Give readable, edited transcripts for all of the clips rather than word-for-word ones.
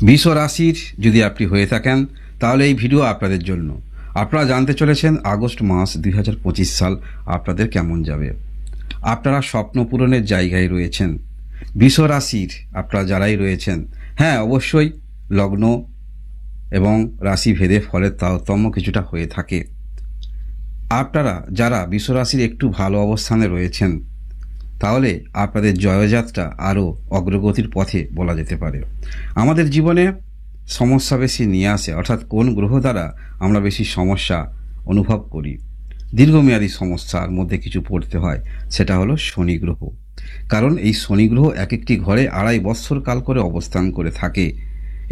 বৃষ রাশির যদি আপনি হয়ে থাকেন তাহলে এই ভিডিও আপনাদের জন্য। আপনারা জানতে চলেছেন আগস্ট মাস 2025 সাল আপনাদের কেমন যাবে। আপনারা স্বপ্ন পূরণের জায়গায় রয়েছেন। বৃষ রাশির আপনারা যারাই রয়েছেন, হ্যাঁ অবশ্যই লগ্ন এবং রাশি ভেদে ফলের তারতম্য কিছুটা হয়ে থাকে। আপনারা যারা বৃষ রাশির একটু ভালো অবস্থানে রয়েছেন তাহলে আপনাদের জয়যাত্রা আরও অগ্রগতির পথে বলা যেতে পারে। আমাদের জীবনে সমস্যা বেশি নিয়ে আসে, অর্থাৎ কোন গ্রহ দ্বারা আমরা বেশি সমস্যা অনুভব করি। দীর্ঘমেয়াদী সমস্যার মধ্যে কিছু পড়তে হয়, সেটা হলো শনি গ্রহ। কারণ এই শনি গ্রহ এক একটি ঘরে 2.5 বৎসর কাল করে অবস্থান করে থাকে।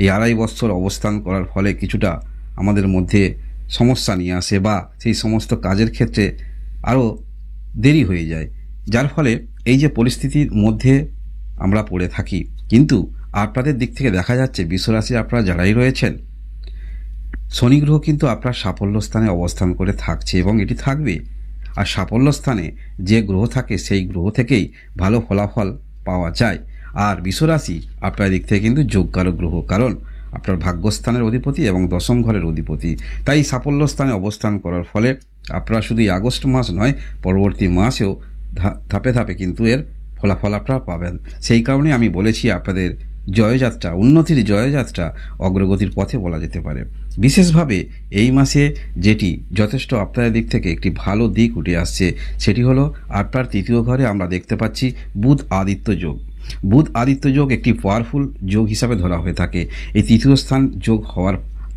এই 2.5 বৎসর অবস্থান করার ফলে কিছুটা আমাদের মধ্যে সমস্যা নিয়ে আসে বা সেই সমস্ত কাজের ক্ষেত্রে আরও দেরি হয়ে যায়, যার ফলে এই যে পরিস্থিতির মধ্যে আমরা পড়ে থাকি। কিন্তু আপনাদের দিক থেকে দেখা যাচ্ছে বৃষ রাশি আপনারা যারাই রয়েছেন, শনি গ্রহ কিন্তু আপনার সাফল্য স্থানে অবস্থান করে থাকছে এবং এটি থাকবে। আর সাফল্য স্থানে যে গ্রহ থাকে সেই গ্রহ থেকেই ভালো ফলাফল পাওয়া যায়। আর বৃষ রাশি আপনার দিক থেকে কিন্তু যোগকারক গ্রহ, কারণ আপনার ভাগ্যস্থানের অধিপতি এবং দশম ঘরের অধিপতি। তাই সাফল্য স্থানে অবস্থান করার ফলে আপনারা শুধু আগস্ট মাস নয়, পরবর্তী মাসেও ধাপে ধাপে কিন্তু এর ফলাফল আপনারা পাবেন। সেই কারণে আমি বলেছি আপনাদের জয়যাত্রা, উন্নতির জয়যাত্রা অগ্রগতির পথে বলা যেতে পারে। বিশেষভাবে এই মাসে যেটি যথেষ্ট আপনাদের দিক থেকে একটি ভালো দিক উঠে আসছে সেটি হলো আপনার তৃতীয় ঘরে আমরা দেখতে পাচ্ছি বুধ আদিত্য যোগ। বুধ আদিত্য যোগ একটি পাওয়ারফুল যোগ হিসাবে ধরা হয়ে থাকে। এই তৃতীয় স্থান যোগ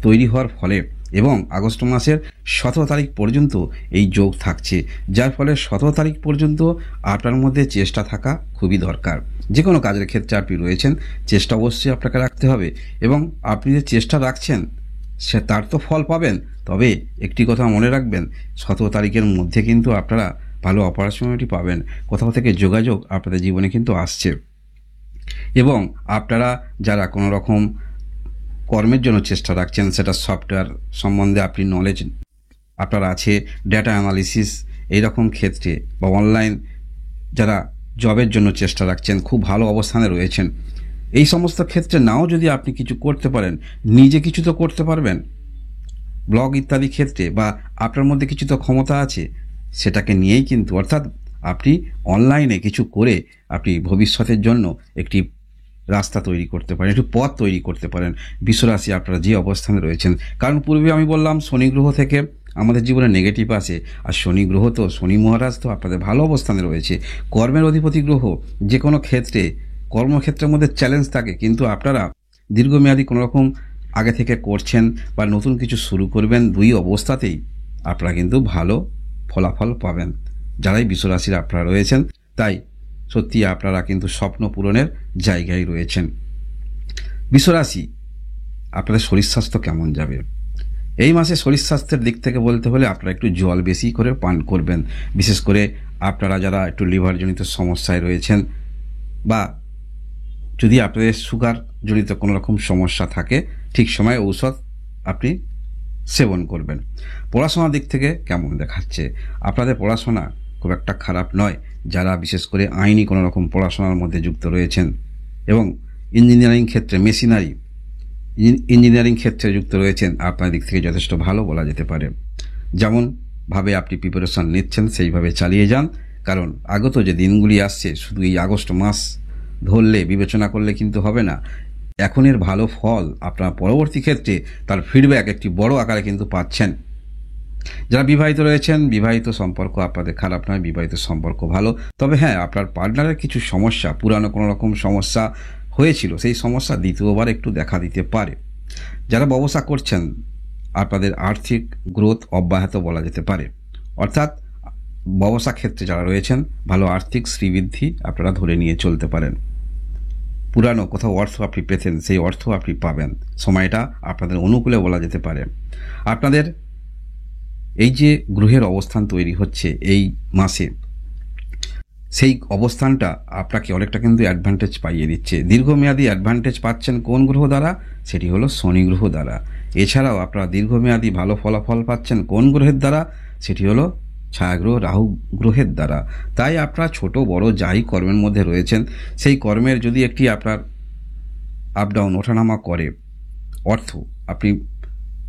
তৈরি হওয়ার ফলে এবং আগস্ট মাসের 17 তারিখ পর্যন্ত এই যোগ থাকছে, যার ফলে 17 তারিখ পর্যন্ত আপনার মধ্যে চেষ্টা থাকা খুবই দরকার। যে কোনো কাজের ক্ষেত্রে আপনি রয়েছেন, চেষ্টা অবশ্যই আপনাকে রাখতে হবে এবং আপনি যে চেষ্টা রাখছেন সে তার তো ফল পাবেন। তবে একটি কথা মনে রাখবেন, 17 তারিখের মধ্যে কিন্তু আপনারা ভালো অপরচুনিটি পাবেন। কোথাও থেকে যোগাযোগ আপনাদের জীবনে কিন্তু আসছে এবং আপনারা যারা কোনো রকম কর্মের জন্য চেষ্টা রাখছেন, সেটা সফটওয়্যার সম্বন্ধে আপনি নলেজ আপনার আছে, ডেটা অ্যানালিসিস এইরকম ক্ষেত্রে বা অনলাইন যারা জবের জন্য চেষ্টা রাখছেন, খুব ভালো অবস্থানে রয়েছেন। এই সমস্ত ক্ষেত্রে নাও যদি আপনি কিছু করতে পারেন, নিজে কিছু তো করতে পারবেন ব্লগ ইত্যাদি ক্ষেত্রে, বা আপনার মধ্যে কিছু তো ক্ষমতা আছে, সেটাকে নিয়েই কিন্তু, অর্থাৎ আপনি অনলাইনে কিছু করে আপনি ভবিষ্যতের জন্য একটি রাস্তা তৈরি করতে পারেন, একটু পথ তৈরি করতে পারেন বৃষ রাশি আপনারা যে অবস্থানে রয়েছেন। কারণ পূর্বে আমি বললাম শনি গ্রহ থেকে আমাদের জীবনে নেগেটিভ আসে, আর শনি গ্রহ তো, শনি মহারাজ তো আপনাদের ভালো অবস্থানে রয়েছে, কর্মের অধিপতি গ্রহ। যে কোনো ক্ষেত্রে কর্মক্ষেত্রের মধ্যে চ্যালেঞ্জ থাকে, কিন্তু আপনারা দীর্ঘমেয়াদী কোনো রকম আগে থেকে করছেন বা নতুন কিছু শুরু করবেন, দুই অবস্থাতেই আপনারা কিন্তু ভালো ফলাফল পাবেন যারাই বৃষ রাশির আপনারা রয়েছেন। তাই সত্যি আপনারা কিন্তু স্বপ্ন পূরণের জায়গায় রয়েছেন। বৃষ রাশি আপনাদের শরীর স্বাস্থ্য কেমন যাবে এই মাসে? শরীর স্বাস্থ্যের দিক থেকে বলতে হলে আপনারা একটু জল বেশি করে পান করবেন। বিশেষ করে আপনারা যারা একটু লিভারজনিত সমস্যায় রয়েছেন বা যদি আপনাদের সুগার জনিত কোনো রকম সমস্যা থাকে, ঠিক সময়ে ঔষধ আপনি সেবন করবেন। পড়াশোনার দিক থেকে কেমন দেখাচ্ছে? আপনাদের পড়াশোনা খুব একটা খারাপ নয়। যারা বিশেষ করে আইনি কোনো রকম পড়াশোনার মধ্যে যুক্ত রয়েছেন এবং ইঞ্জিনিয়ারিং ক্ষেত্রে, মেশিনারি ইঞ্জিনিয়ারিং ক্ষেত্রে যুক্ত রয়েছেন, আপনার দিক থেকে যথেষ্ট ভালো বলা যেতে পারে। যেমনভাবে আপনি প্রিপারেশন নিচ্ছেন সেইভাবে চালিয়ে যান, কারণ আগত যে দিনগুলি আসছে শুধু এই আগস্ট মাস ধরলে বিবেচনা করলে কিন্তু হবে না। এখনের ভালো ফল আপনার পরবর্তী ক্ষেত্রে তার ফিডব্যাক একটি বড় আকারে কিন্তু পাচ্ছেন। যারা বিবাহিত রয়েছেন, বিবাহিত সম্পর্ক আপনাদের খারাপ নয়, বিবাহিত সম্পর্ক ভালো। তবে হ্যাঁ, আপনার পার্টনারের কিছু সমস্যা, পুরানো কোনো রকম সমস্যা হয়েছিল, সেই সমস্যা দ্বিতীয়বার একটু দেখা দিতে পারে। যারা ব্যবসা করছেন, আপনাদের আর্থিক গ্রোথ অব্যাহত বলা যেতে পারে, অর্থাৎ ব্যবসা ক্ষেত্রে যারা রয়েছেন ভালো আর্থিক শ্রীবৃদ্ধি আপনারা ধরে নিয়ে চলতে পারেন। পুরানো কোথাও অর্থ আপনি পেতেন, সেই অর্থ আপনি পাবেন। সময়টা আপনাদের অনুকূলে বলা যেতে পারে। আপনাদের এই যে গ্রহের অবস্থান তৈরি হচ্ছে এই মাসে, সেই অবস্থানটা আপনাকে অনেকটা কিন্তু অ্যাডভান্টেজ পাইয়ে দিচ্ছে। দীর্ঘমেয়াদী অ্যাডভান্টেজ পাচ্ছেন কোন গ্রহ দ্বারা? সেটি হলো শনি গ্রহ দ্বারা। এছাড়াও আপনারা দীর্ঘমেয়াদী ভালো ফলাফল পাচ্ছেন কোন গ্রহের দ্বারা? সেটি হলো ছায়াগ্রহ রাহু গ্রহের দ্বারা। তাই আপনারা ছোট বড় যাই কর্মের মধ্যে রয়েছেন, সেই কর্মের যদি একটি আপনার আপ ডাউন ওঠানামা করে। অর্থ আপনি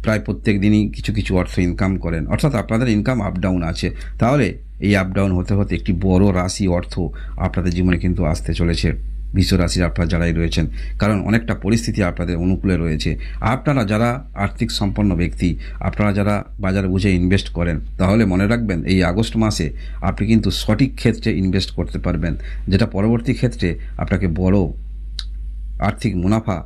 প্রায় প্রত্যেক দিনই কিছু কিছু অর্থ ইনকাম করেন, অর্থাৎ আপনাদের ইনকাম আপ ডাউন আছে। তাহলে এই আপ ডাউন হতে হতে একটি বড় রাশি অর্থ আপনাদের জীবনে কিন্তু আসতে চলেছে, বৃষ রাশির আপনারা যারাই রয়েছেন। কারণ অনেকটা পরিস্থিতি আপনাদের অনুকূলে রয়েছে। আপনারা যারা আর্থিক সম্পন্ন ব্যক্তি, আপনারা যারা বাজার বুঝে ইনভেস্ট করেন, তাহলে মনে রাখবেন এই আগস্ট মাসে আপনি কিন্তু সঠিক ক্ষেত্রে ইনভেস্ট করতে পারবেন, যেটা পরবর্তী ক্ষেত্রে আপনাকে বড় আর্থিক মুনাফা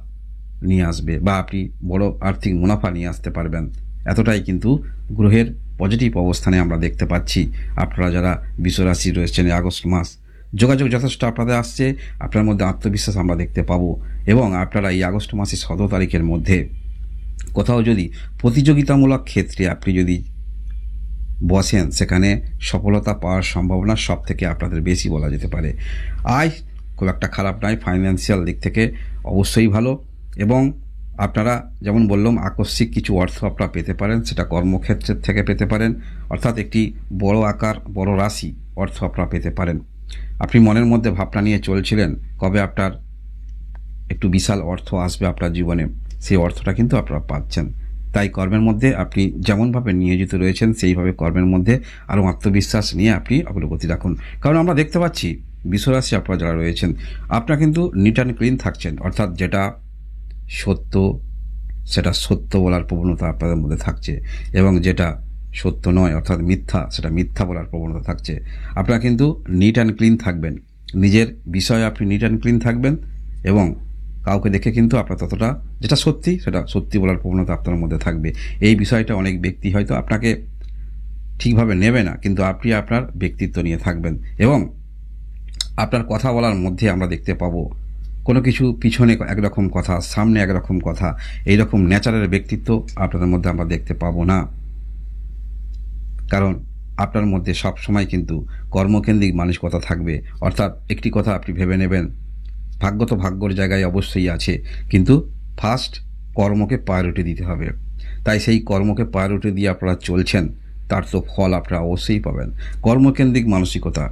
নিয়ে আসবে, বা আপনি বড় আর্থিক মুনাফা নিয়ে আসতে পারবেন। এতটাই কিন্তু গ্রহের পজিটিভ অবস্থানে আমরা দেখতে পাচ্ছি। আপনারা যারা বৃষ রাশি রয়েছেন এই আগস্ট মাস, যোগাযোগ যথেষ্ট আপনাদের আসছে, আপনার মধ্যে আত্মবিশ্বাস আমরা দেখতে পাবো। এবং আপনারা এই আগস্ট মাসের 17 তারিখের মধ্যে কোথাও যদি প্রতিযোগিতামূলক ক্ষেত্রে আপনি যদি বসেন, সেখানে সফলতা পাওয়ার সম্ভাবনা সব থেকে আপনাদের বেশি বলা যেতে পারে। আয় খুব একটা খারাপ নয়, ফাইন্যান্সিয়াল দিক থেকে অবশ্যই ভালো। এবং আপনারা যেমন বললাম আকস্মিক কিছু অর্থ আপনারা পেতে পারেন, সেটা কর্মক্ষেত্রের থেকে পেতে পারেন, অর্থাৎ একটি বড় আকার বড় রাশি অর্থ আপনারা পেতে পারেন। আপনি মনের মধ্যে ভাবনা নিয়ে চলছিলেন কবে আপনার একটু বিশাল অর্থ আসবে আপনার জীবনে, সেই অর্থটা কিন্তু আপনারা পাচ্ছেন। তাই কর্মের মধ্যে আপনি যেমনভাবে নিয়োজিত রয়েছেন সেইভাবে কর্মের মধ্যে আরও আত্মবিশ্বাস নিয়ে আপনি অগ্রগতি রাখুন। কারণ আমরা দেখতে পাচ্ছি বৃষ রাশি আপনারা যারা রয়েছেন, আপনারা কিন্তু নিট অ্যান্ড ক্লিন থাকছেন, অর্থাৎ যেটা সত্য সেটা সত্য বলার প্রবণতা আপনাদের মধ্যে থাকছে, এবং যেটা সত্য নয় অর্থাৎ মিথ্যা, সেটা মিথ্যা বলার প্রবণতা থাকছে। আপনারা কিন্তু নিট অ্যান্ড ক্লিন থাকবেন, নিজের বিষয়ে আপনি নিট অ্যান্ড ক্লিন থাকবেন, এবং কাউকে দেখে কিন্তু আপনার ততটা যেটা সত্যি সেটা সত্যি বলার প্রবণতা আপনার মধ্যে থাকবে। এই বিষয়টা অনেক ব্যক্তি হয়তো আপনাকে ঠিকভাবে নেবে না, কিন্তু আপনি আপনার ব্যক্তিত্ব নিয়ে থাকবেন। এবং আপনার কথা বলার মধ্যে আমরা দেখতে পাবো কোনো কিছু পিছনে একরকম কথা, সামনে একরকম কথা, এইরকম ন্যাচারাল ব্যক্তিত্ব আপনাদের মধ্যে আমরা দেখতে পাবো না। কারণ আপনার মধ্যে সব সময় কিন্তু কর্মকেন্দ্রিক মানসিকতা থাকবে, অর্থাৎ একটি কথা আপনি ভেবে নেবেন, ভাগ্য তো ভাগ্যর জায়গায় অবশ্যই আছে, কিন্তু ফার্স্ট কর্মকে প্রায়োরিটি দিতে হবে। তাই সেই কর্মকে প্রায়োরিটি দিয়ে আপনারা চলছেন, তার তো ফল আপনারা অবশ্যই পাবেন। কর্মকেন্দ্রিক মানসিকতা,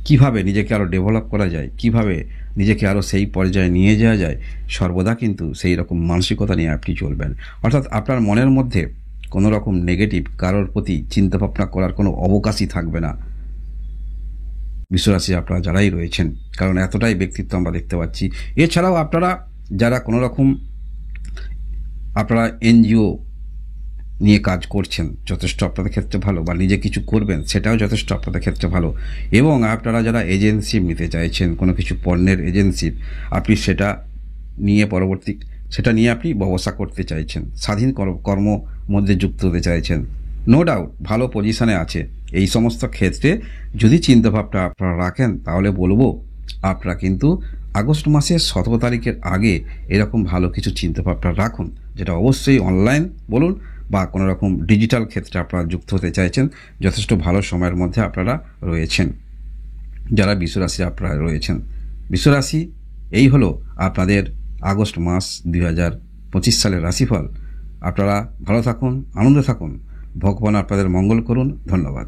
কিভাবে নিজেকে আরও ডেভেলপ করা যায়, কিভাবে নিজেকে আরও সেই পর্যায়ে নিয়ে যাওয়া যায়, সর্বদা কিন্তু সেই রকম মানসিকতা নিয়ে আপনি চলবেন। অর্থাৎ আপনার মনের মধ্যে কোনো রকম নেগেটিভ কারোর প্রতি চিন্তাভাবনা করার কোনো অবকাশই থাকবে না বৃষ রাশি আপনারা যারাই রয়েছেন, কারণ এতটাই ব্যক্তিত্ব আমরা দেখতে পাচ্ছি। এছাড়াও আপনারা যারা কোনো রকম আপনারা এনজিও নিয়ে কাজ করছেন, যথেষ্ট আপনাদের ক্ষেত্রে ভালো, বা নিজে কিছু করবেন সেটাও যথেষ্ট আপনাদের ক্ষেত্রে ভালো। এবং আপনারা যারা এজেন্সি নিতে চাইছেন, কোনো কিছু পণ্যের এজেন্সি, আপনি সেটা নিয়ে আপনি ব্যবসা করতে চাইছেন, স্বাধীন কর্ম মধ্যে যুক্ত হতে চাইছেন, নো ডাউট ভালো পজিশনে আছে। এই সমস্ত ক্ষেত্রে যদি চিন্তাভাবনা আপনারা রাখেন, তাহলে বলবো আপনারা কিন্তু আগস্ট মাসের 17 তারিখের আগে এরকম ভালো কিছু চিন্তাভাবনা রাখুন, যেটা অবশ্যই অনলাইন বলুন বা কোনো রকম ডিজিটাল ক্ষেত্রে আপনারা যুক্ত হতে চাইছেন। যথেষ্ট ভালো সময়ের মধ্যে আপনারা রয়েছেন যারা বৃষ রাশি আপনারা রয়েছেন। বৃষ রাশি এই হলো আপনাদের আগস্ট মাস 2025 সালের রাশিফল। আপনারা ভালো থাকুন, আনন্দে থাকুন, ভগবান আপনাদের মঙ্গল করুন। ধন্যবাদ।